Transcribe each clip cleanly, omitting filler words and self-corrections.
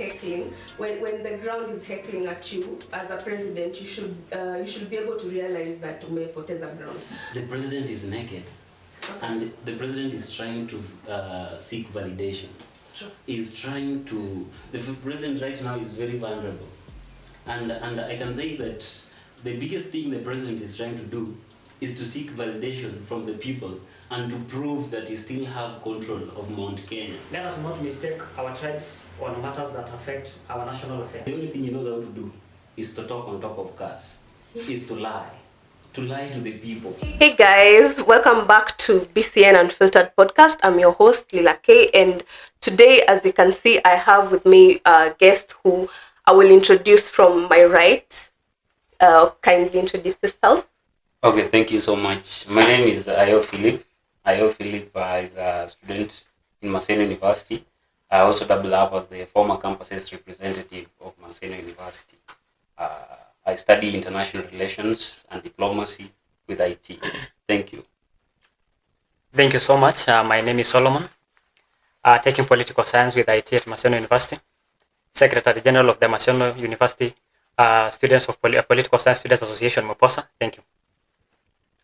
heckling, when the ground is heckling at you as a president, you should be able to realize that umepoteza ground. The president is naked, and the president is trying to seek validation. The president right now is very vulnerable, and I can say that the biggest thing the president is trying to do is to seek validation from the people and to prove that he still have control of Mount Kenya. Let us not mistake our tribes on matters that affect our national affairs. The only thing he knows how to do is to talk on top of cars, is to lie to the people. Hey guys, welcome back to BCN Unfiltered podcast. I'm your host Lila K, and today, as you can see, I have with me a guest who I will introduce from my right. Kindly introduce yourself. Okay, thank you so much. My name is Ayo Philip. Ayo Philip is a student in Maseno University. I also double up as the former campuses representative of Maseno University. I study international relations and diplomacy with IT. Thank you. Thank you so much. My name is Solomon. Taking political science with IT at Maseno University. Secretary General of the Maseno University Students of Political Science Students Association, Moposa. Thank you.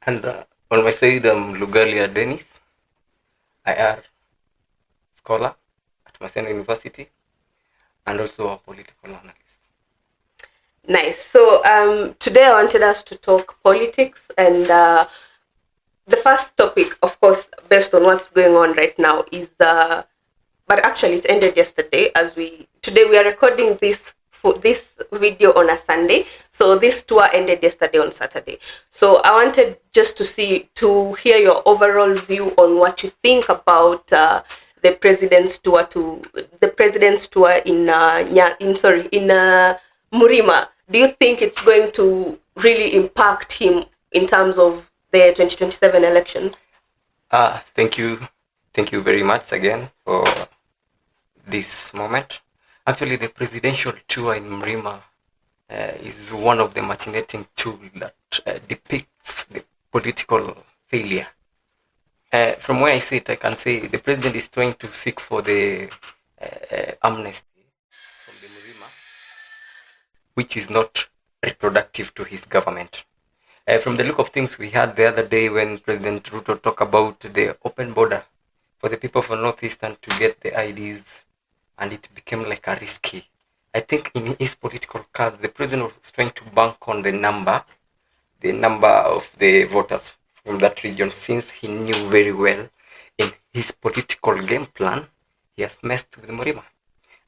And on my side, I'm Lugalia Dennis. I am scholar at Maseno University and also a political analyst. Nice. So today I wanted us to talk politics, and the first topic, of course, based on what's going on right now, is but actually it ended yesterday. Today we are recording this video on a Sunday, so this tour ended yesterday on Saturday. So I wanted just to hear your overall view on what you think about the president's tour in Murima. Do you think it's going to really impact him in terms of the 2027 elections? Thank you very much again for this moment. Actually, the presidential tour in Mrima is one of the machinating tools that depicts the political failure. From where I sit, I can say the president is trying to seek for the amnesty from the Mrima, which is not reproductive to his government. From the look of things, we had the other day when President Ruto talked about the open border for the people from Northeastern to get the IDs, and it became like a risky. I think in his political cards, the president was trying to bank on the number of the voters from that region, since he knew very well in his political game plan, he has messed with Murima.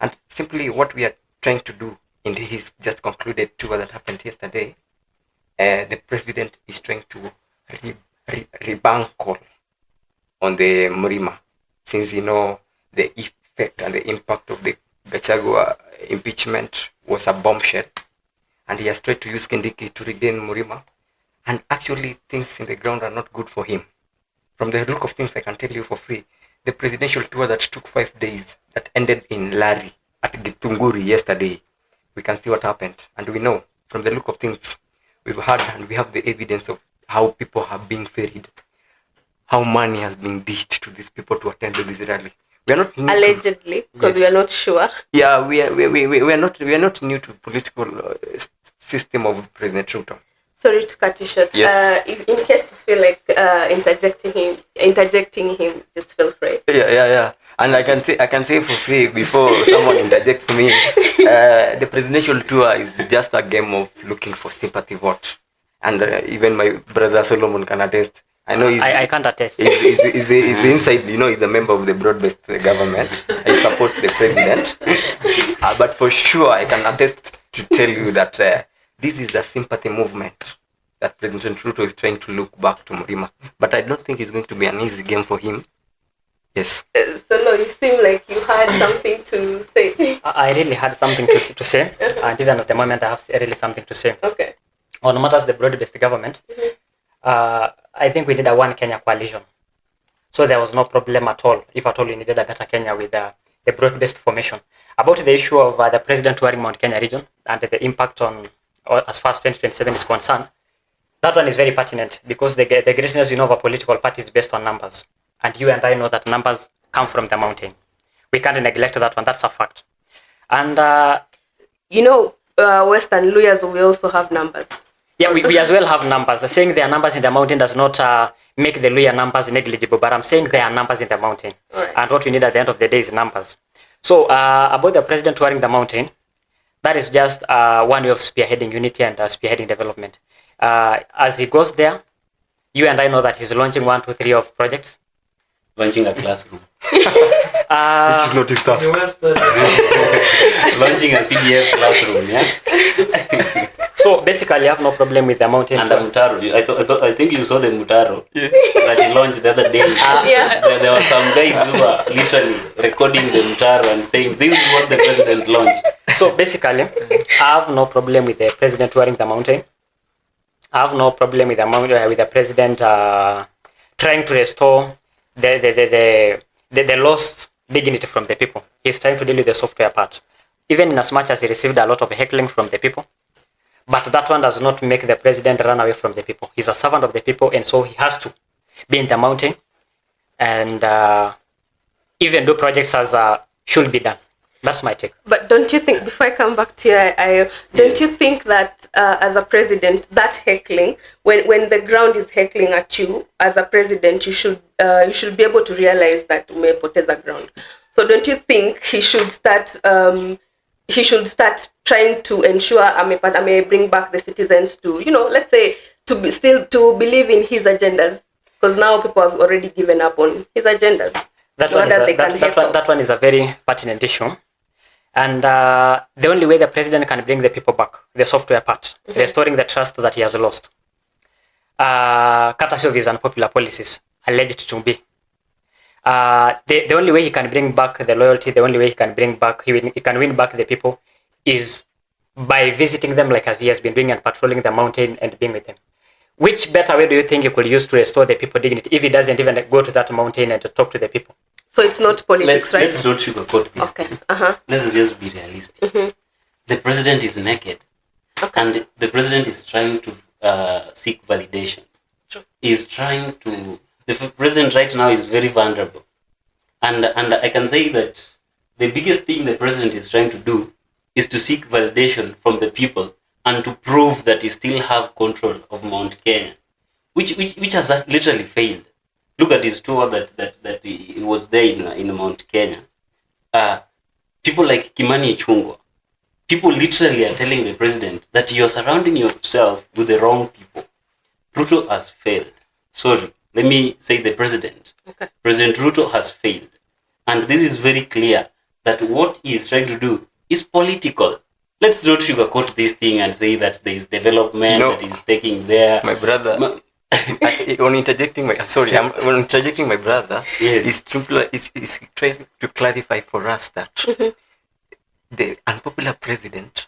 And simply what we are trying to do in his just concluded tour that happened yesterday, the president is trying to rebankle on the Murima, since the effect and the impact of the Gachagua impeachment was a bombshell, and he has tried to use Kindiki to regain Murima, and actually things in the ground are not good for him. From the look of things, I can tell you for free, the presidential tour that took 5 days, that ended in Lari at Gitunguri yesterday, we can see what happened, and we know from the look of things, we've heard and we have the evidence of how people have been ferried, how money has been dished to these people to attend to this rally. We are not new allegedly, because we are not sure. Yeah, we are not new to political system of President Ruto. Sorry to cut you short. Yes. In case you feel like interjecting him, just feel free. Yeah. And I can say for free before someone interjects me. The presidential tour is just a game of looking for sympathy vote, and even my brother Solomon can attest. I know I can't attest. He's inside, he's a member of the broad-based government. I support the president. But for sure, I can attest to tell you that this is a sympathy movement that President Ruto is trying to look back to Murima. But I don't think it's going to be an easy game for him. Yes. So no, you seem like you had something to say. I really had something to say, and even at the moment I have really something to say. Okay. On matters the broad-based government, I think we did a one Kenya coalition. So there was no problem at all, if at all we needed a better Kenya with the broad-based formation. About the issue of the president touring Mount Kenya region and the impact on, as far as 2027 is concerned, that one is very pertinent, because the greatness of a political party is based on numbers. And you and I know that numbers come from the mountain. We can't neglect that one, that's a fact. And Western Luyas, we also have numbers. yeah, we as well have numbers. Saying there are numbers in the mountain does not make the Luya numbers negligible, but I'm saying there are numbers in the mountain. Right. And what we need at the end of the day is numbers. So about the president touring the mountain, that is just one way of spearheading unity and spearheading development. As he goes there, you and I know that he's launching 1, 2, 3 of projects. Launching a classroom. Which is not his task. Launching a CDF classroom, yeah? So basically, I have no problem with the mountain. And the Mutaro. I think you saw the Mutaro that he launched the other day. Yeah. There were some guys who were literally recording the Mutaro and saying, this is what the president launched. So basically, I have no problem with the president touring the mountain. I have no problem with the president trying to restore the lost dignity from the people. He's trying to deal with the software part. Even in as much as he received a lot of heckling from the people. But that one does not make the president run away from the people. He's a servant of the people, and so he has to be in the mountain and even do projects as should be done. That's my take. But don't you think, before I come back to you, don't you think that as a president, that heckling, when the ground is heckling at you, as a president, you should be able to realize that umepoteza ground. So don't you think he should start trying to ensure I may bring back the citizens to, let's say, to believe in his agendas, because now people have already given up on his agendas. That one is a very pertinent issue. And the only way the president can bring the people back, the software part, restoring the trust that he has lost, courtesy of his unpopular policies, alleged to be. The only way he can bring back the loyalty, the only way he can bring back, he can win back the people, is by visiting them like as he has been doing and patrolling the mountain and being with them. Which better way do you think you could use to restore the people dignity if he doesn't even go to that mountain and to talk to the people? So it's not politics, right? Let's not sugarcoat this. Okay. Thing. Let's just be realistic. The president is naked, and the president is trying to seek validation. True. The president right now is very vulnerable, and I can say that the biggest thing the president is trying to do is to seek validation from the people and to prove that he still have control of Mount Kenya, which has literally failed. Look at his tour that he was there in Mount Kenya. People like Kimani Ichung'wah, people literally are telling the president that you're surrounding yourself with the wrong people. Ruto has failed. Sorry, let me say the president. Okay. President Ruto has failed. And this is very clear that what he is trying to do is political. Let's not sugarcoat this thing and say that there is development that is taking there. My brother, when interjecting my brother, yes. is trying to clarify for us that the unpopular president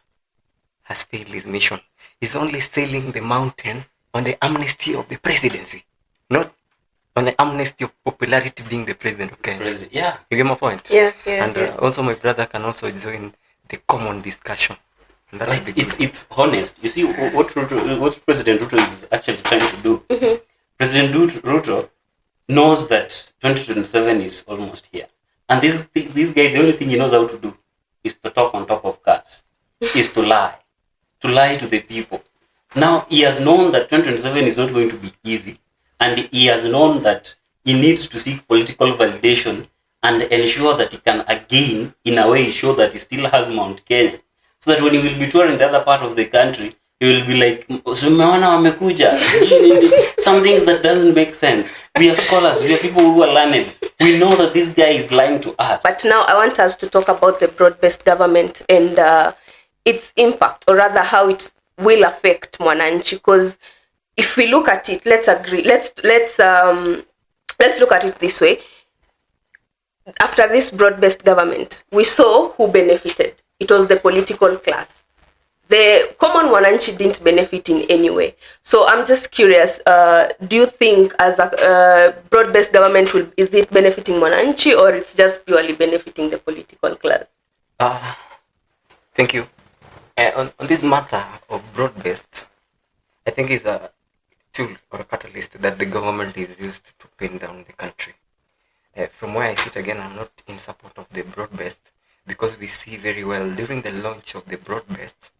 has failed his mission. He's only sailing the mountain on the amnesty of the presidency, not on the amnesty of popularity being the president of Kenya. Yeah. You get my point? Yeah. And also my brother can also join the common discussion. And that it's honest. You see what President Ruto is actually trying to do. President Ruto knows that 2027 is almost here, and this guy, the only thing he knows how to do is to talk on top of cars, is to lie to the people. Now he has known that 2027 is not going to be easy, and he has known that he needs to seek political validation and ensure that he can again, in a way, show that he still has Mount Kenya. So that when he will be touring the other part of the country, he will be like, some things that doesn't make sense. We are scholars, we are people who are learned. We know that this guy is lying to us. But now I want us to talk about the broad-based government and its impact, or rather how it will affect Mwananchi. Because if we look at it, let's look at it this way. After this broad-based government, we saw who benefited. It was the political class. The common Mwananchi didn't benefit in any way. So I'm just curious, do you think as a broad-based government, is it benefiting Mwananchi, or it's just purely benefiting the political class? Thank you. On this matter of broad-based, I think it's a tool or a catalyst that the government is used to pin down the country. From where I sit again, I'm not in support of the broad-based, because we see very well during the launch of the broad-based,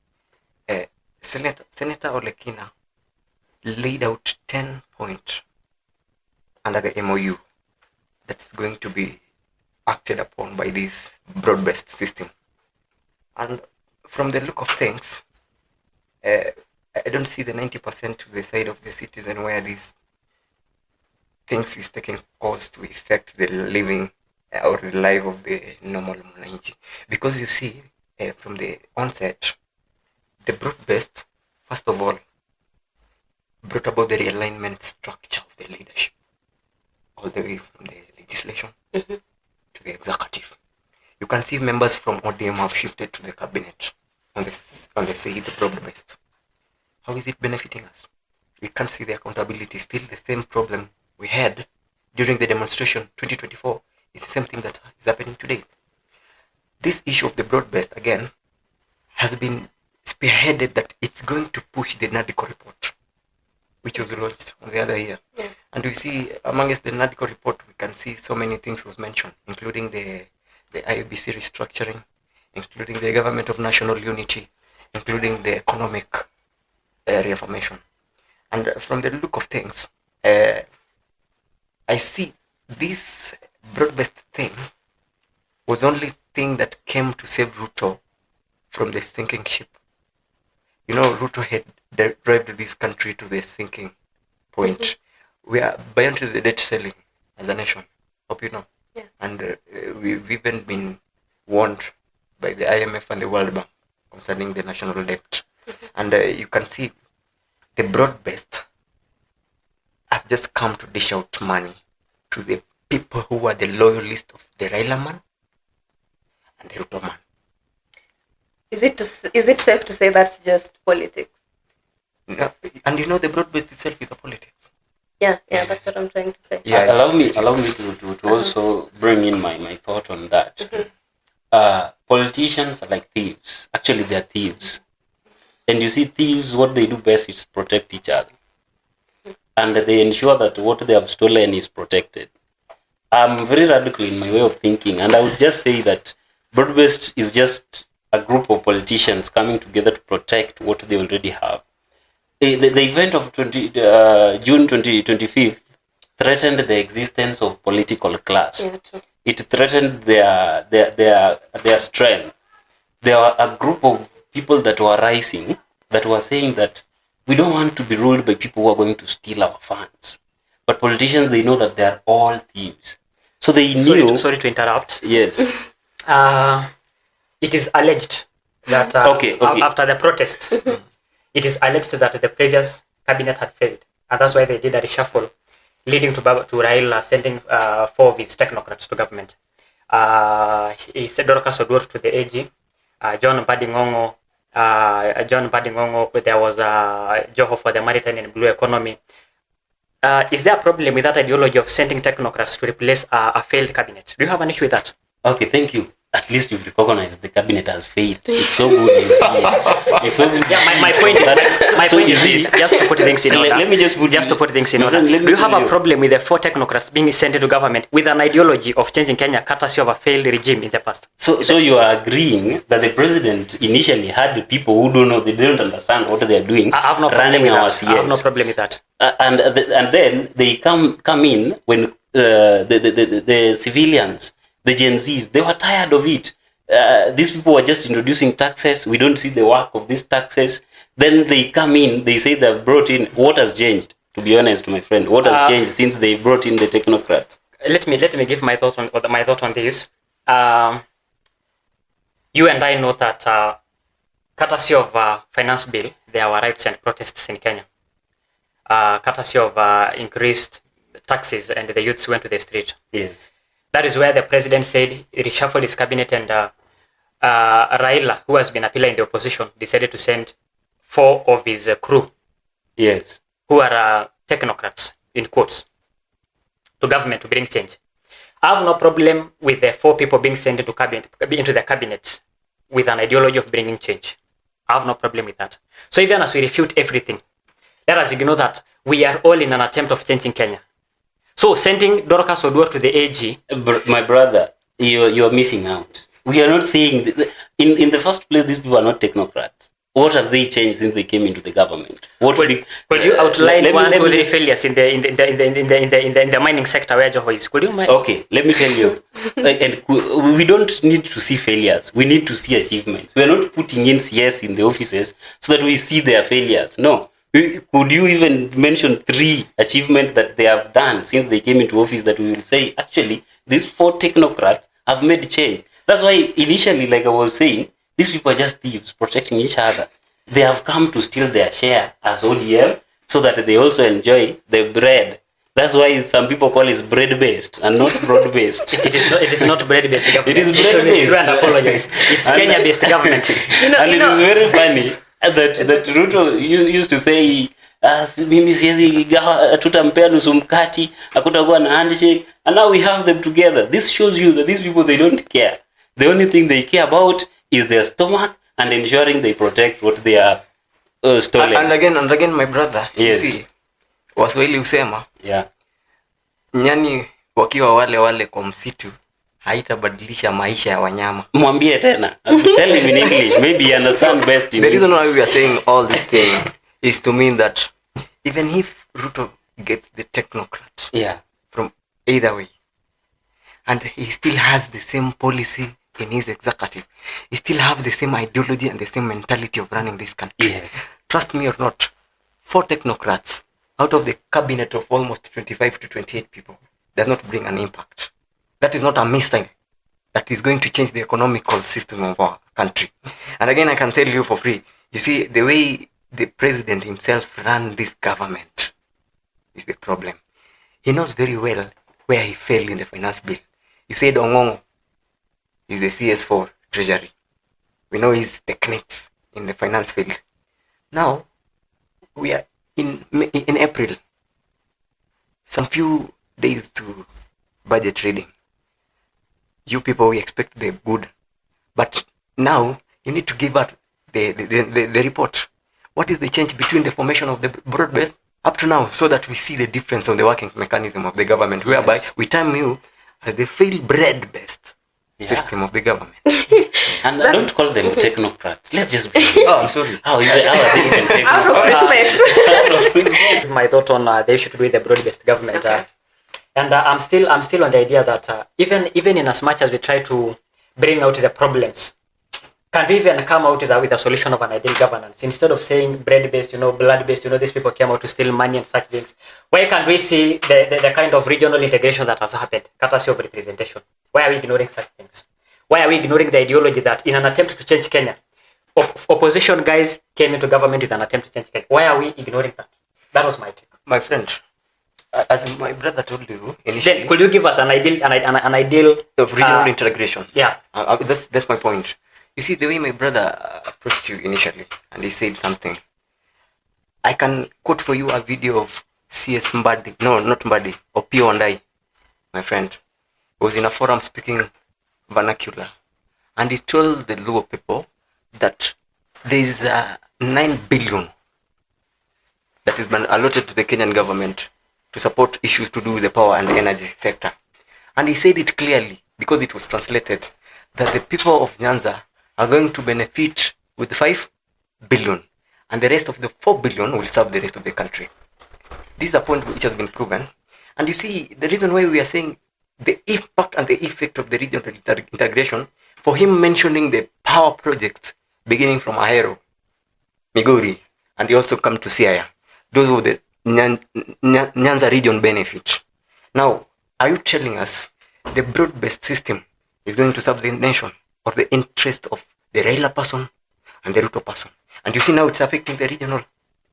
Senator Olekina laid out 10 points under the MOU that's going to be acted upon by this broad-based system. And from the look of things, I don't see the 90% to the side of the citizen where these things is taking cause to affect the living or the life of the normal mwananchi. Because you see, from the onset, the broad-based, first of all, brought about the realignment structure of the leadership, all the way from the legislation to the executive. You can see members from ODM have shifted to the cabinet on the say the broad-based. How is it benefiting us? We can't see the accountability. Still the same problem we had during the demonstration 2024 is the same thing that is happening today. This issue of the broad-based, again, has been spearheaded that it's going to push the NADCO report, which was launched on the other year. Yeah. And we see amongst the NADCO report, we can see so many things was mentioned, including the IEBC restructuring, including the government of national unity, including the economic reaffirmation. And from the look of things, I see this broad-based thing was only thing that came to save Ruto from the sinking ship. You know, Ruto had driven this country to the sinking point. We are beyond the debt ceiling as a nation. Hope you know. Yeah. And we've even been warned by the IMF and the World Bank concerning the national debt. And you can see the broad-based has just come to dish out money to the people who are the loyalists of the Raila man and the Ruto man. Is it safe to say that's just politics? No, and you know the broad-based itself is a politics. Yeah, that's what I'm trying to say. Yeah, allow me to also bring in my thought on that. Politicians are like thieves. Actually, they are thieves. And you see, thieves, what they do best is protect each other. And they ensure that what they have stolen is protected. I'm very radical in my way of thinking, and I would just say that broad-based is just a group of politicians coming together to protect what they already have. The event of June 2025 threatened the existence of political class. Yeah, true. It threatened their strength. There are a group of people that were rising, that were saying that we don't want to be ruled by people who are going to steal our funds. But politicians, they know that they are all thieves. So they knew... Sorry to interrupt. Yes. It is alleged that Okay. after the protests, it is alleged that the previous cabinet had failed. And that's why they did a reshuffle, leading to Raila sending 4 of his technocrats to government. He said Dorcas Oduor to the AG, John Badingongo, there was Joho for the maritime and blue economy. Is there a problem with that ideology of sending technocrats to replace a failed cabinet? Do you have an issue with that? Okay, thank you. At least you've recognized the cabinet has failed. It's so good you see it. It's so good. Yeah, my point is this, just to put things in order. Let me just to put things in order. Do you have a problem with the 4 technocrats being sent into government with an ideology of changing Kenya courtesy of a failed regime in the past? So you are agreeing that the president initially had people who don't know, they don't understand what they are doing. I have no problem with that. I have no problem with that. And then they come in when the civilians, the Gen Zs, they were tired of it. These people were just introducing taxes. We don't see the work of these taxes. Then they come in, they say they've brought in. What has changed? To be honest, my friend, what has changed since they brought in the technocrats? Let me give my thought on this. You and I know that courtesy of finance bill, there were riots and protests in Kenya. Courtesy of increased taxes, and the youths went to the street. Yes. That is where the president said he reshuffled his cabinet, and Raila, who has been a pillar in the opposition, decided to send 4 of his crew, Yes, who are technocrats, in quotes, to government to bring change. I have no problem with the 4 people being sent into the cabinet with an ideology of bringing change. I have no problem with that. So even as we refute everything, let us ignore that we are all in an attempt of changing Kenya. So sending Dorcas Oduor to the AG... My brother, you are missing out. We are not saying in the first place these people are not technocrats. What have they changed since they came into the government? What could you outline one, two, three failures in the mining sector where Joho is? Could you mind? Okay, let me tell you. And we don't need to see failures. We need to see achievements. We are not putting in CS in the offices so that we see their failures. No. Could you even mention 3 achievements that they have done since they came into office that we will say, actually, these 4 technocrats have made change? That's why initially, like I was saying, these people are just thieves protecting each other. They have come to steal their share as ODM so that they also enjoy the bread. That's why some people call it bread-based and not broad-based. It is not bread-based government. It is bread-based. I apologize. It's Kenya-based government. It is very funny that Ruto used to say, mimi siwezi tutampea nusu mkati, hakutakuwa na handshake, and now we have them together. This shows you that these people, they don't care. The only thing they care about is their stomach and ensuring they protect what they are stolen. And again, my brother, yes. You see, Waswahili husema, yeah, nyani wakiwa wale kwa msitu haitabadilisha maisha ya wanyama. Mwambie tena. Tell him in English. Maybe you understand best in The reason why we are saying all this thing is to mean that even if Ruto gets the technocrat, yeah, from either way, and he still has the same policy in his executive, he still have the same ideology and the same mentality of running this country. yes. Trust me or not, 4 technocrats out of the cabinet of almost 25 to 28 people does not bring an impact. That is not a missile that is going to change the economical system of our country. And again, I can tell you for free, you see, the way the president himself ran this government is the problem. He knows very well where he failed in the finance bill. You said Ongongo is the CS4 treasury. We know his techniques in the finance field. Now, we are in April, some few days to budget reading. You people, we expect the good, but now you need to give out the report. What is the change between the formation of the broad-based up to now, so that we see the difference on the working mechanism of the government, whereby we term you as the failed bread-based system of the government. And don't call them technocrats. Let's just be I'm sorry. How are they even technocrats? Out of respect. My thought on the issue to do with the broad-based government. Okay. And I'm still on the idea that even in as much as we try to bring out the problems, can we even come out with a solution of an ideal governance instead of saying bread-based, blood-based, these people came out to steal money and such things? Why can't we see the kind of regional integration that has happened, courtesy of representation? Why are we ignoring such things? Why are we ignoring the ideology that in an attempt to change Kenya, opposition guys came into government with an attempt to change Kenya? Why are we ignoring that? That was my take. My friend, as my brother told you initially, Then could you give us an ideal of regional integration? Yeah. That's my point. You see, the way my brother approached you initially, and he said something, I can quote for you a video of CS Mbadi, no, not Mbadi, Opio and I, my friend, was in a forum speaking vernacular, and he told the Luo people that there is 9 billion that has been allotted to the Kenyan government to support issues to do with the power and the energy sector. And he said it clearly, because it was translated, that the people of Nyanza are going to benefit with 5 billion, and the rest of the 4 billion will serve the rest of the country. This is a point which has been proven. And you see, the reason why we are saying the impact and the effect of the regional integration, for him mentioning the power projects beginning from Ahero, Migori, and he also come to Siaya. Those were the Nyanza region benefit. Now, are you telling us the broad-based system is going to serve the nation or the interest of the Raila person and the Ruto person? And you see now it's affecting the regional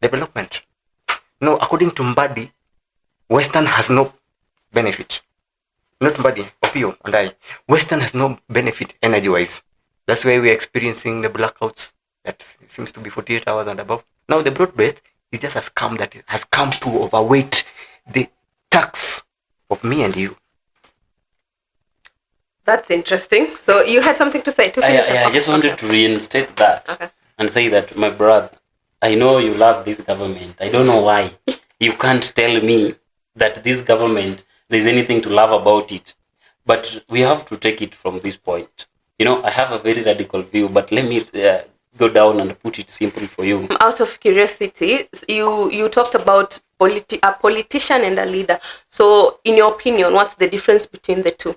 development. No, according to Mbadi, Western has no benefit. Not Mbadi, Opio and I. Western has no benefit energy-wise. That's why we're experiencing the blackouts that seems to be 48 hours and above. Now the broad-based is just a scam that has come to overweight the tax of me and you. That's interesting. So you had something to say to finish? I just wanted to reinstate that and say that, my brother, I know you love this government. I don't know why. You can't tell me that this government, there's anything to love about it. But we have to take it from this point. I have a very radical view, but let me go down and put it simply for you. Out of curiosity, you talked about a politician and a leader. So, in your opinion, what's the difference between the two?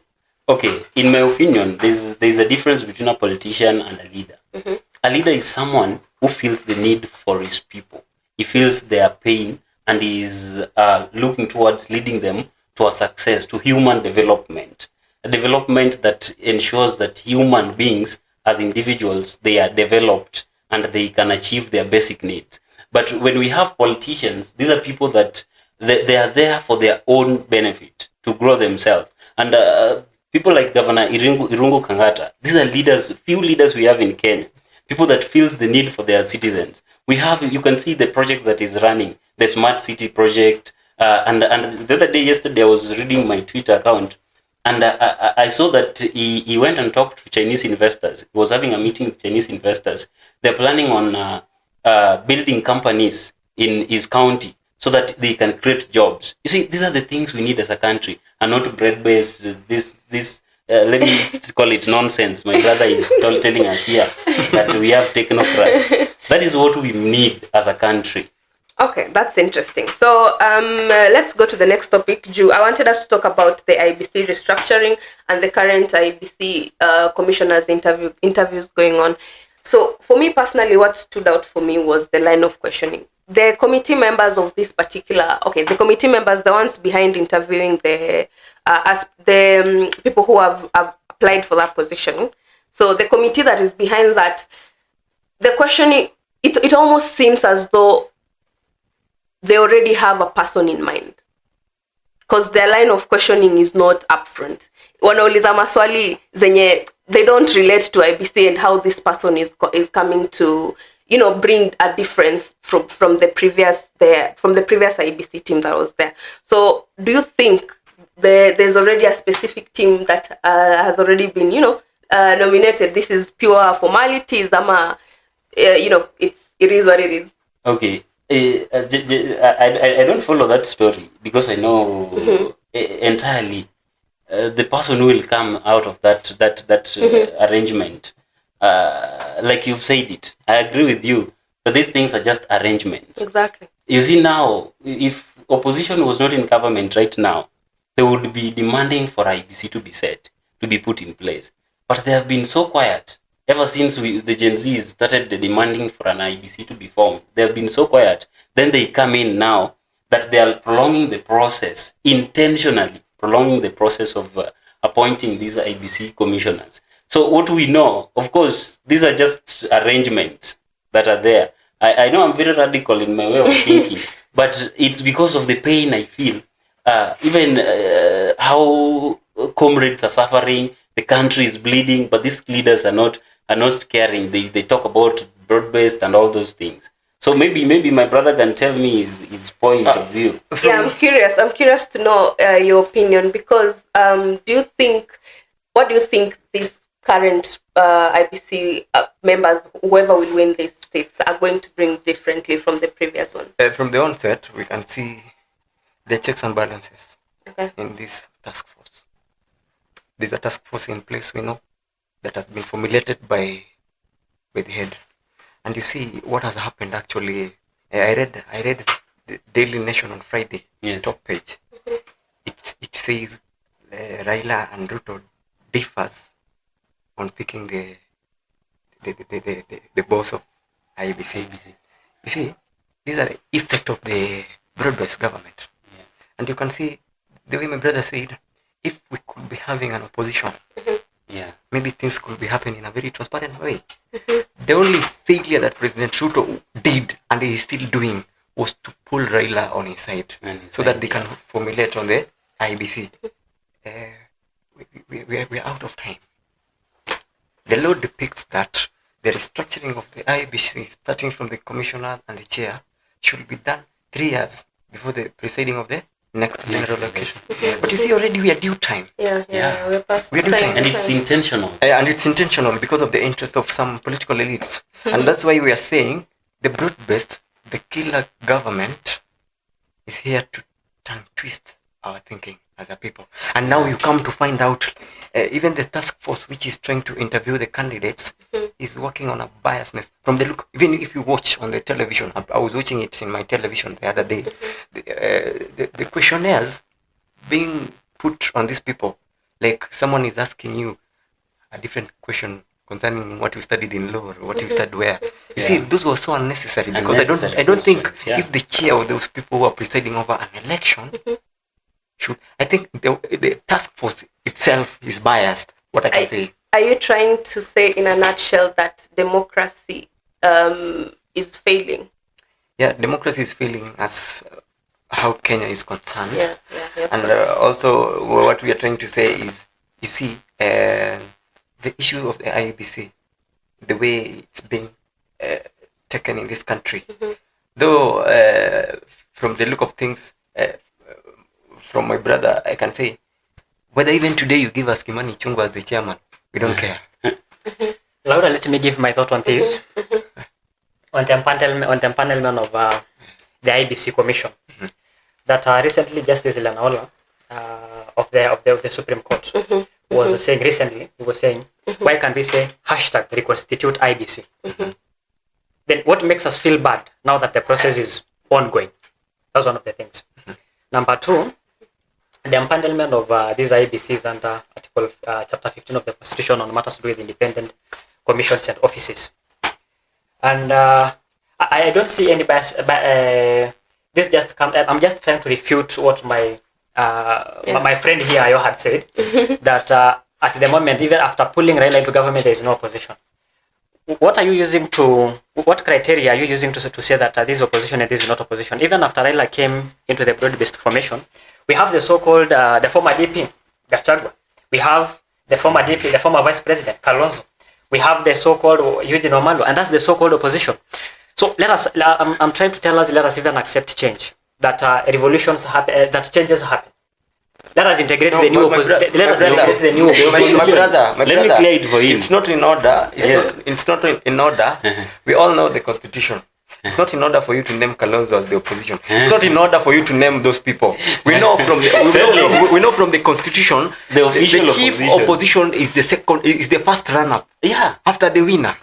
Okay, in my opinion, there's a difference between a politician and a leader. Mm-hmm. A leader is someone who feels the need for his people. He feels their pain and is looking towards leading them to a success, to human development. A development that ensures that human beings as individuals, they are developed and they can achieve their basic needs. But when we have politicians, these are people that they are there for their own benefit, to grow themselves. And people like Governor Irungu Kangata, these are leaders, few leaders we have in Kenya, people that feels the need for their citizens. We have, you can see the project that is running, the Smart City project, and the other day, yesterday, I was reading my Twitter account, and I saw that he went and talked to Chinese investors. He was having a meeting with Chinese investors. They're planning on building companies in his county so that they can create jobs. You see, these are the things we need as a country, and not bread-based, let me call it nonsense. My brother is telling us here that we have technocrats. That is what we need as a country. Okay, that's interesting. So let's go to the next topic. Ju, I wanted us to talk about the IEBC restructuring and the current IEBC commissioners interviews going on. So for me personally, what stood out for me was the line of questioning. The committee members of this particular, the committee members, the ones behind interviewing the people who have applied for that position. So the committee that is behind that, the questioning, it almost seems as though they already have a person in mind, because their line of questioning is not upfront. Wanauliza maswali zenye they don't relate to IBC and how this person is coming to bring a difference from the previous IBC team that was there. So do you think there's already a specific team that has already been nominated? This is pure formalities, it is what it is. Okay. I don't follow that story because I know entirely the person who will come out of that arrangement. Like you've said it, I agree with you, but these things are just arrangements. Exactly. You see, now, if opposition was not in government right now, they would be demanding for IBC to be set, to be put in place. But they have been so quiet. Ever since the Gen Zs started demanding for an IEBC to be formed, they have been so quiet. Then they come in now that they are prolonging the process, intentionally prolonging the process of appointing these IEBC commissioners. So what we know, of course, these are just arrangements that are there. I know I'm very radical in my way of thinking, but it's because of the pain I feel. Even how comrades are suffering, the country is bleeding, but these leaders are not caring. They talk about broad-based and all those things. So maybe my brother can tell me his point of view. Yeah, I'm curious to know your opinion, because what do you think these current IBC members, whoever will win these seats, are going to bring differently from the previous one? From the onset, we can see the checks and balances in this task force. There's a task force in place, we know, that has been formulated by the head. And you see what has happened actually. I read the Daily Nation on Friday, yes. Top page. It says Raila and Ruto differs on picking the boss of IEBC. You see, these are the effect of the broad-based government. Yeah. And you can see the way my brother said, if we could be having an opposition, maybe things could be happening in a very transparent way. The only failure that President Ruto did, and he is still doing, was to pull Raila on his side so that they can formulate on the IEBC. We are out of time. The law depicts that the restructuring of the IEBC, starting from the commissioner and the chair, should be done 3 years before the proceeding of the next general election. But you see, already we are due time. Yeah. We're past We're due time. And it's intentional. And it's intentional because of the interest of some political elites. And that's why we are saying the broad-based, the killer government is here to twist our thinking as a people. And now you come to find out even the task force which is trying to interview the candidates is working on a biasness. From the look, even if you watch on the television, I was watching it in my television the other day, the questionnaires being put on these people, like someone is asking you a different question concerning what you studied in law or what you studied where. You see, those were so unnecessary because I don't think if the chair of those people who are presiding over an election should, I think the task force itself is biased. What I can say. Are you trying to say in a nutshell that democracy is failing? Yeah, democracy is failing as how Kenya is concerned. Yeah, and also what we are trying to say is, you see, the issue of the IEBC, the way it's being taken in this country, though from the look of things, from my brother, I can say, whether even today you give us Kimani Ichung'wah as the chairman, we don't care. Laura, let me give my thought on this. On the empanelment of the IEBC Commission, that recently Justice Ilanaola of the Supreme Court was saying recently, he was saying, why can't we say #reconstitute IEBC? Then what makes us feel bad now that the process is ongoing? That's one of the things. Number two, the empanelment of these IEBCs under Article Chapter 15 of the Constitution on matters to do with independent commissions and offices. And I don't see any bias. This just I'm just trying to refute what my my friend here Ayo had said, that at the moment, even after pulling Raila into government, there is no opposition. What are you using what criteria are you using to say that this is opposition and this is not opposition? Even after Raila came into the broad-based formation, we have the so-called, the former DP, Gachagua. We have the former DP, the former Vice President, Kalonzo. We have the so-called Eugene Wamalwa, and that's the so-called opposition. So let us, I'm trying to tell us, let us even accept change, that revolutions happen, that changes happen. Let us integrate the new opposition. Let us integrate the new opposition. My brother, Let me clear it for him. It's not in order. It's not in order. We all know the Constitution. It's not in order for you to name Kalonzo as the opposition. It's not in order for you to name those people. We know from the Constitution, the official the chief opposition is the first runner. Yeah. After the winner.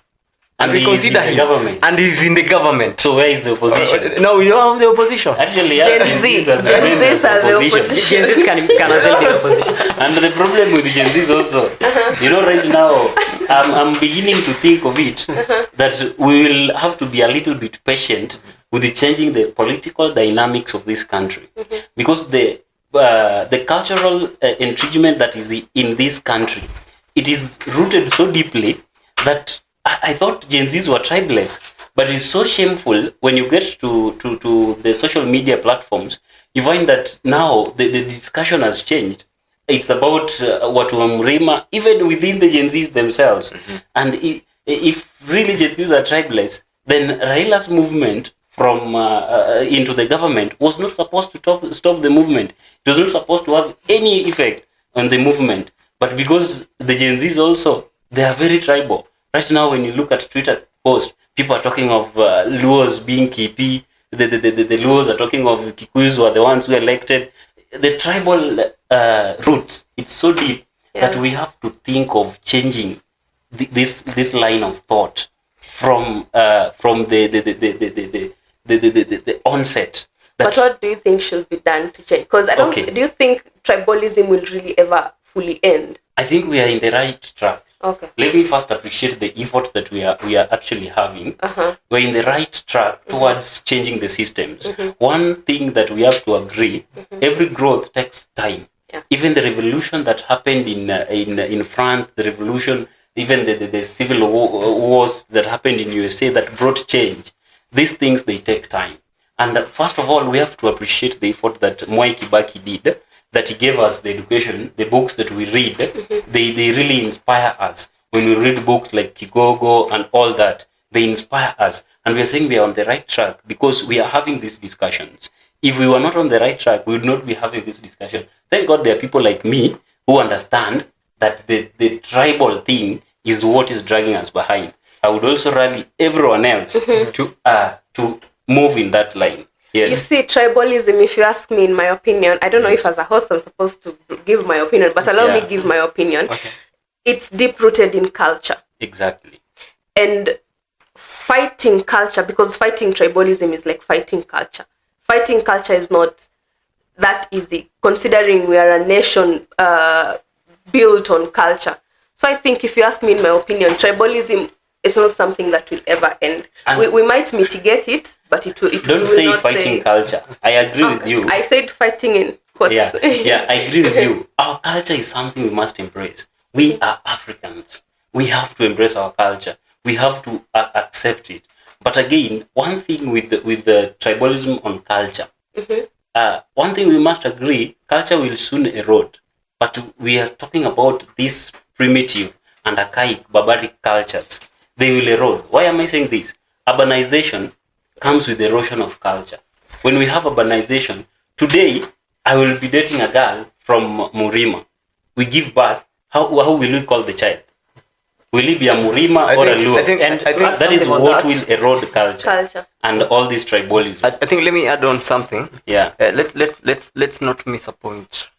And we consider him. Government. And he's in the government. So where is the opposition? No, we don't have the opposition. Actually, Gen Z are the opposition. Gen Z can as well be the opposition. And the problem with Gen Z is also, you know, right now, I'm beginning to think of it, that we will have to be a little bit patient with changing the political dynamics of this country. Because the cultural entrenchment that is in this country, it is rooted so deeply that I thought Gen Zs were tribeless, but it's so shameful when you get to the social media platforms. You find that now the discussion has changed. It's about what Mrema, even within the Gen Zs themselves. And if really Gen Zs are tribeless, then Raila's movement from into the government was not supposed to stop the movement. It was not supposed to have any effect on the movement. But because the Gen Zs also, they are very tribal. Right now, when you look at Twitter posts, people are talking of Luos being Kipi. The Luos are talking of Kikuyus who are the ones who elected. The tribal roots, it's so deep that we have to think of changing this line of thought from the onset. But what do you think should be done to change? Because do you think tribalism will really ever fully end? I think we are in the right track. Okay. Let me first appreciate the effort that we are actually having. We're in the right track towards changing the systems. One thing that we have to agree, every growth takes time. Yeah. Even the revolution that happened in France, the revolution, even the civil wars that happened in USA that brought change, these things, they take time. And first of all, we have to appreciate the effort that Mwai Kibaki did, that he gave us the education, the books that we read, they really inspire us. When we read books like Kigogo and all that, they inspire us. And we are saying we are on the right track because we are having these discussions. If we were not on the right track, we would not be having this discussion. Thank God there are people like me who understand that the tribal thing is what is dragging us behind. I would also rally everyone else to move in that line. Yes. You see, tribalism, if you ask me, in my opinion, I don't know if as a host I'm supposed to give my opinion, but allow me give my opinion. Okay. It's deep-rooted in culture. Exactly. And fighting culture, because fighting tribalism is like fighting culture. Fighting culture is not that easy, considering we are a nation built on culture. So I think, if you ask me, in my opinion, tribalism is not something that will ever end. We might mitigate it, but it will Don't say not fighting culture. I agree with you. I said fighting in quotes. Yeah, I agree with you. Our culture is something we must embrace. We are Africans. We have to embrace our culture. We have to accept it. But again, one thing with the tribalism on culture, one thing we must agree, culture will soon erode. But we are talking about these primitive and archaic barbaric cultures. They will erode. Why am I saying this? Urbanization comes with erosion of culture. When we have urbanization, today I will be dating a girl from Murima. We give birth. How will we call the child? Will it be a Murima or a Luo? And I think that is what will erode culture and all this tribalism. I think, let me add on something. Yeah. Let's not miss a point.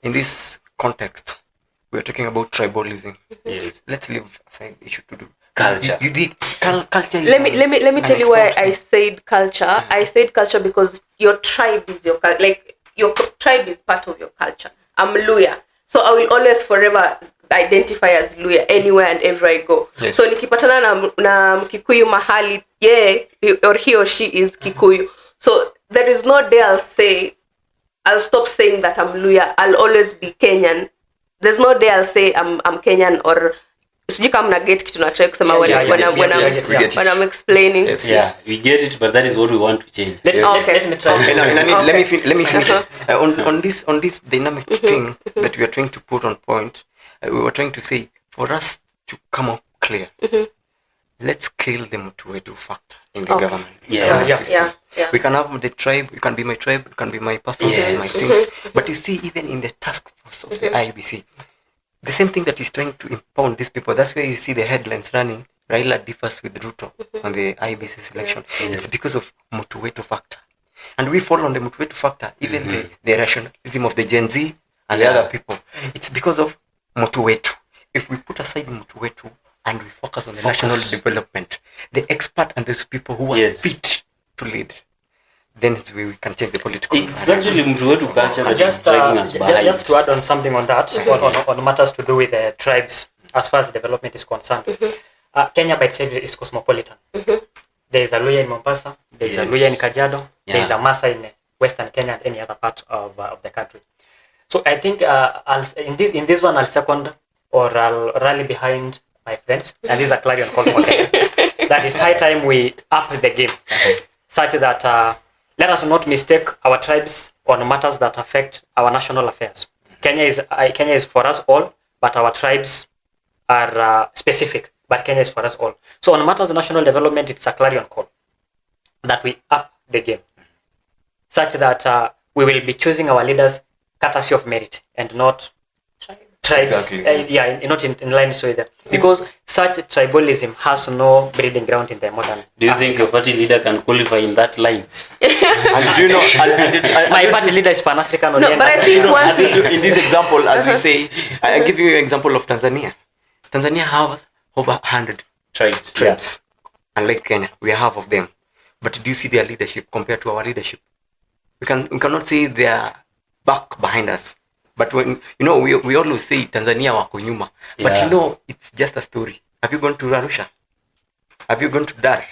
In this context, we're talking about tribalism. Yes. Let's leave aside issue to do culture. Culture. Let me tell you why I said culture. I said culture because your tribe is your culture. Like, your tribe is part of your culture. I'm Luya, so I will always forever identify as Luya anywhere and everywhere I go. Yes. So nikipatana na Mkikuyu mahali, or he or she is Kikuyu. So there is no day I'll stop saying that I'm Luya. I'll always be Kenyan. There's no day I'll say I'm Kenyan, or sijui kama mna get kitu nataka kusema when I'm explaining. Yes, yeah, we get it, but that is what we want to change. Let me try. Let me finish. On this dynamic thing that we are trying to put on point. We were trying to say, for us to come up clear, let's kill the Mutuetu factor in the government. Yeah. We can have the tribe, you can be my tribe, you can be my person, my things. But you see, even in the task force of the IEBC, the same thing that is trying to impound these people, that's where you see the headlines running, Raila differs with Ruto on the IEBC selection. It's because of Mutuetu factor. And we fall on the Mutuetu factor, even the rationalism of the Gen Z and the other people. It's because of Mutuetu. If we put aside Mutuetu and we focus on the national development, the expert and those people who are fit to lead, then we can change the political. It's actually Mutuetu culture that is dragging us behind. Just to add on something on that, on matters to do with the tribes as far as development is concerned. Kenya by itself is cosmopolitan. There is a Luya in Mombasa, there is a Luya in Kajiado, there is a Masa in Western Kenya and any other part of the country. So I think in this one I'll second, or I'll rally behind my friends, and this is a clarion call for Kenya. That is high time we up the game, such that let us not mistake our tribes on matters that affect our national affairs. Kenya is for us all, but our tribes are specific. But Kenya is for us all. So on matters of national development, it's a clarion call that we up the game, such that we will be choosing our leaders courtesy of merit and not tribes. Exactly. Not in line with them, because such tribalism has no breeding ground in the modern. Do you think your party leader can qualify in that line? And you know, my party leader is Pan-African. No, but I think in this example, as we say, I give you an example of Tanzania. Tanzania has over 100 tribes. Unlike Kenya, we are half of them. But do you see their leadership compared to our leadership? We cannot say they are back behind us. But when we always say Tanzania wako nyuma. But it's just a story. Have you gone to Arusha? Have you gone to Dar?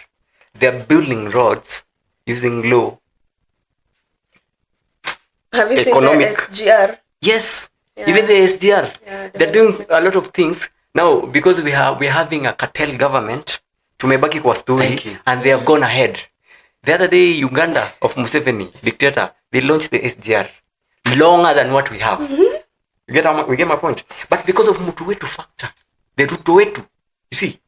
They're building roads using low Have you economic seen the SGR? Yes. Even the SGR. They're doing a lot of things. Now, because we're having a cartel government, tumebaki kwa story, and they have gone ahead. The other day, Uganda of Museveni, dictator, they launched the SGR longer than what we have. We get my point. But because of Mutuetu factor, the Rutoetu, you see,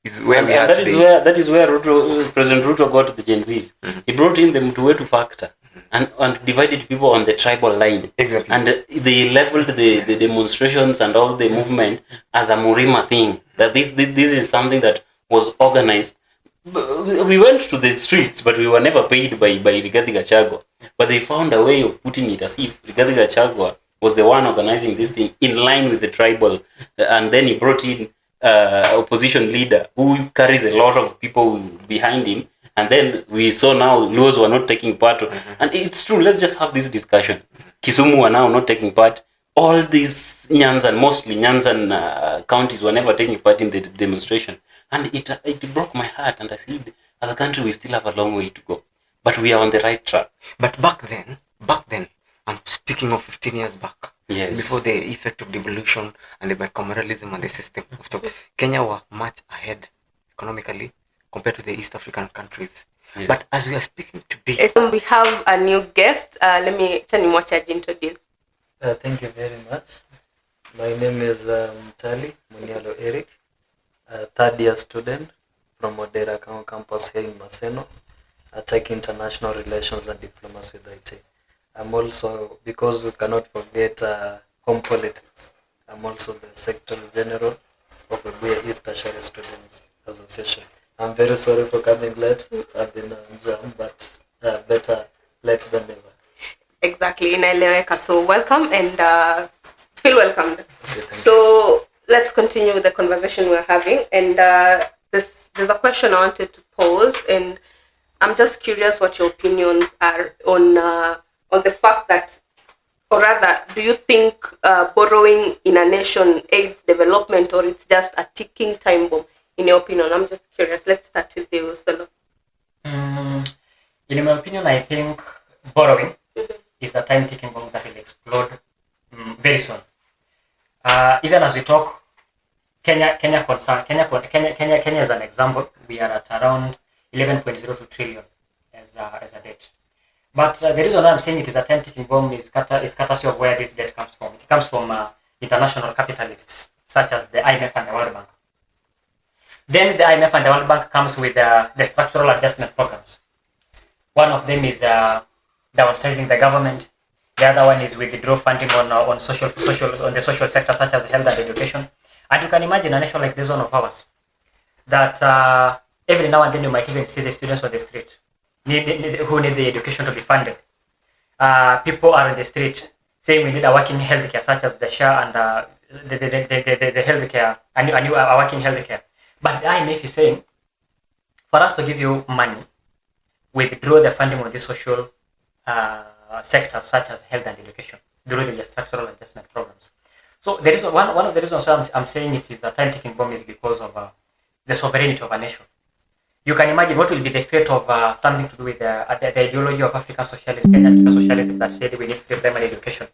is where we are today. That is where President Ruto got the Gen Zs. He brought in the Mutuetu factor and divided people on the tribal line. Exactly. And they leveled the demonstrations and all the movement as a Murima thing. That this is something that was organized we went to the streets, but we were never paid by Rigathi Gachagua. But they found a way of putting it as if Rigathi Gachagua was the one organizing this thing in line with the tribal, and then he brought in opposition leader who carries a lot of people behind him, and then we saw now Luos were not taking part. And it's true, let's just have this discussion. Kisumu are now not taking part. All these Nyanza, mostly Nyanza counties, were never taking part in the demonstration. And it broke my heart, and I said, as a country, we still have a long way to go. But we are on the right track. But back then, I'm speaking of 15 years back, yes, before the effect of devolution and the bicameralism and the system of stuff, Kenya were much ahead economically compared to the East African countries. Yes. But as we are speaking today, we have a new guest. Let me introduce. Thank you very much. My name is Tali Munialo Eric, a third year student from Odera campus here in Maseno. I take international relations and diplomacy with IT. I'm also, because we cannot forget home politics, I'm also the Secretary General of the Buya East Tertiary Students Association. I'm very sorry for coming late. I've been jammed, but better late than never. Exactly, inaeleweka. So welcome and feel welcomed. Okay, so let's continue with the conversation we're having. And there's a question I wanted to pose, and I'm just curious what your opinions are on the fact that, or rather, do you think borrowing in a nation aids development, or it's just a ticking time bomb? In your opinion, I'm just curious. Let's start with you, Solo. In my opinion, I think borrowing is a time ticking bomb that will explode very soon. Even as we talk, Kenya as an example, we are at around 11.02 trillion as a debt. But the reason why I'm saying it is a time ticking bomb is courtesy of where this debt comes from. It comes from international capitalists such as the IMF and the World Bank. Then the IMF and the World Bank comes with the structural adjustment programs. One of them is downsizing the government. The other one is withdraw funding on the social sector such as health and education. And you can imagine a nation like this one of ours that every now and then you might even see the students on the street who need the education to be funded. People are on the street saying we need a working healthcare such as the SHA and the healthcare and a working healthcare. But the IMF is saying for us to give you money, withdraw the funding on the social sectors such as health and education through the structural adjustment programs. So there is one of the reasons why I'm saying it is a time ticking bomb is because of the sovereignty of a nation. You can imagine what will be the fate of something to do with the ideology of African socialism, Kenyan African socialism that said we need free primary education.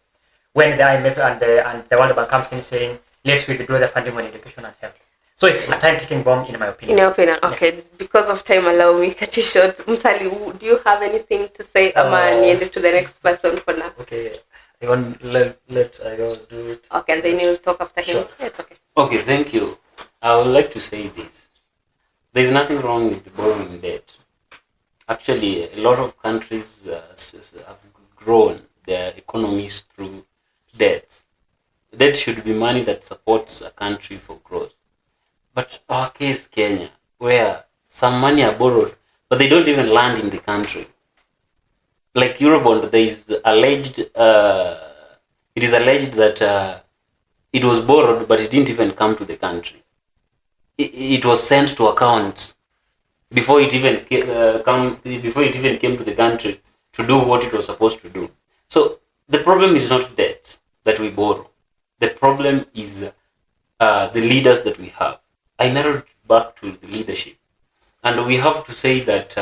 When the IMF and the World Bank comes in saying let's withdraw the funding on education and health. So it's a time ticking bomb in my opinion. In your opinion, okay. Yeah. Because of time, allow me cut you short. Mutali, do you have anything to say? To the next person for now. Okay, I want let Ayo do it. Okay, and then you'll talk after him. Sure. Yeah, it's okay. Okay, thank you. I would like to say this. There's nothing wrong with borrowing debt. Actually, a lot of countries have grown their economies through debts. Debt should be money that supports a country for growth. But our case, Kenya, where some money are borrowed, but they don't even land in the country. Like Eurobond, there is alleged, it is alleged that it was borrowed, but it didn't even come to the country. It was sent to accounts before it even came to the country to do what it was supposed to do. So the problem is not debts that we borrow. The problem is the leaders that we have. I narrowed back to the leadership, and we have to say that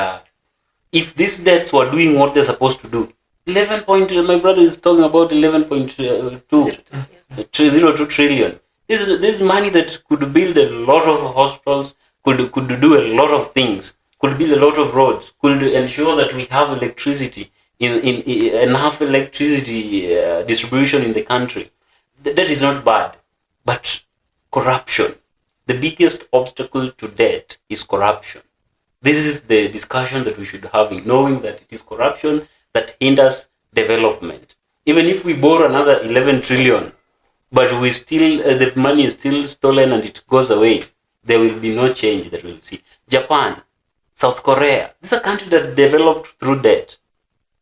if these debts were doing what they're supposed to do, my brother is talking about 11.2 trillion. This is money that could build a lot of hospitals, could do a lot of things, could build a lot of roads, could ensure that we have electricity in enough electricity distribution in the country. That is not bad, but corruption. The biggest obstacle to debt is corruption. This is the discussion that we should have, knowing that it is corruption that hinders development. Even if we borrow another 11 trillion, but we still the money is still stolen and it goes away, there will be no change that we will see. Japan, South Korea. This is a country that developed through debt.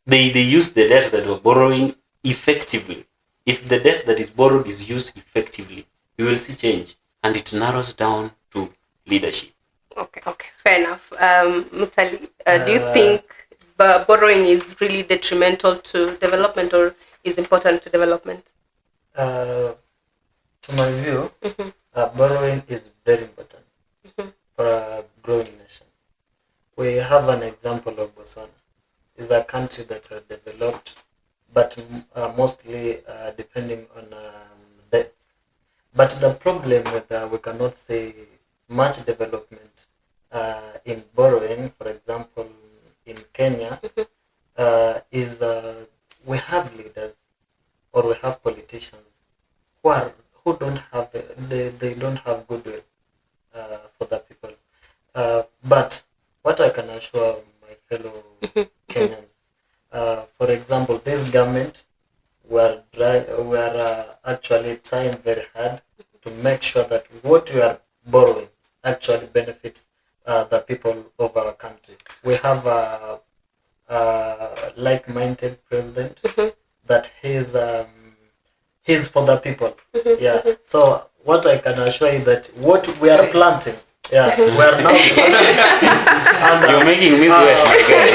They use the debt that were borrowing effectively. If the debt that is borrowed is used effectively, you will see change, and it narrows down to leadership. Okay, fair enough. Mutali, do you think borrowing is really detrimental to development or is important to development? To my view, borrowing is very important for a growing nation. We have an example of Botswana. It's a country that developed, but mostly depending on debt. But the problem with we cannot say much development in borrowing, for example, in Kenya, is we have leaders or we have politicians who don't have they don't have goodwill for the people. But what I can assure my fellow Kenyans, for example, this government we are actually trying very hard to make sure that what we are borrowing actually benefits the people of our country. We have a like-minded president that he's for the people. Yeah. So what I can assure you that what we are planting, we are now planting. You're making me sweat, my guy.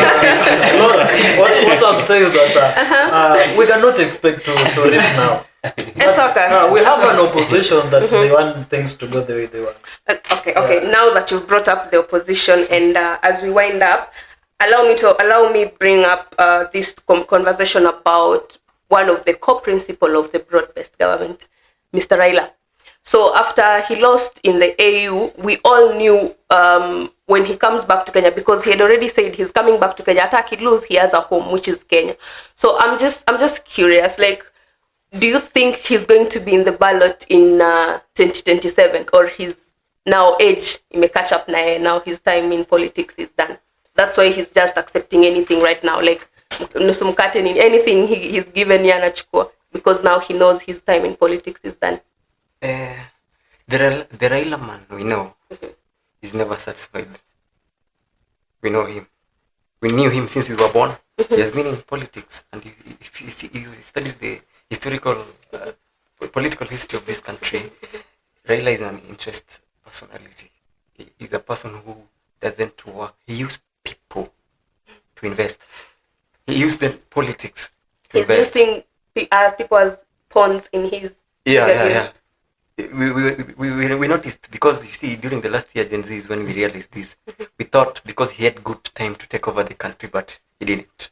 What I'm saying is that we cannot expect to reap now. It's okay. We have an opposition that they want things to go the way they want. Okay. Now that you've brought up the opposition, and as we wind up, allow me bring up this conversation about one of the core principles of the broad-based government, Mr. Raila. So after he lost in the AU, we all knew when he comes back to Kenya, because he had already said he's coming back to Kenya. Attack, he lose, he has a home, which is Kenya. So I'm just curious, like, do you think he's going to be in the ballot in 2027, or his now age may catch up now his time in politics is done? That's why he's just accepting anything right now, like anything he's given Yanachukua, because now he knows his time in politics is done. The Raila man we know is never satisfied. We know him. We knew him since we were born. He has been in politics, and if you study the historical political history of this country, Raila is an interest personality. He is a person who doesn't work. He used people to invest. He used the politics to invest. He's using people as pawns in his... Yeah. We noticed, because you see, during the last year, Gen Z is when we realized this. We thought because he had good time to take over the country, but he didn't.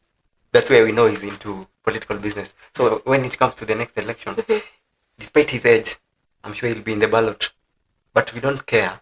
That's where we know he's into political business. So when it comes to the next election, despite his age, I'm sure he'll be in the ballot. But we don't care.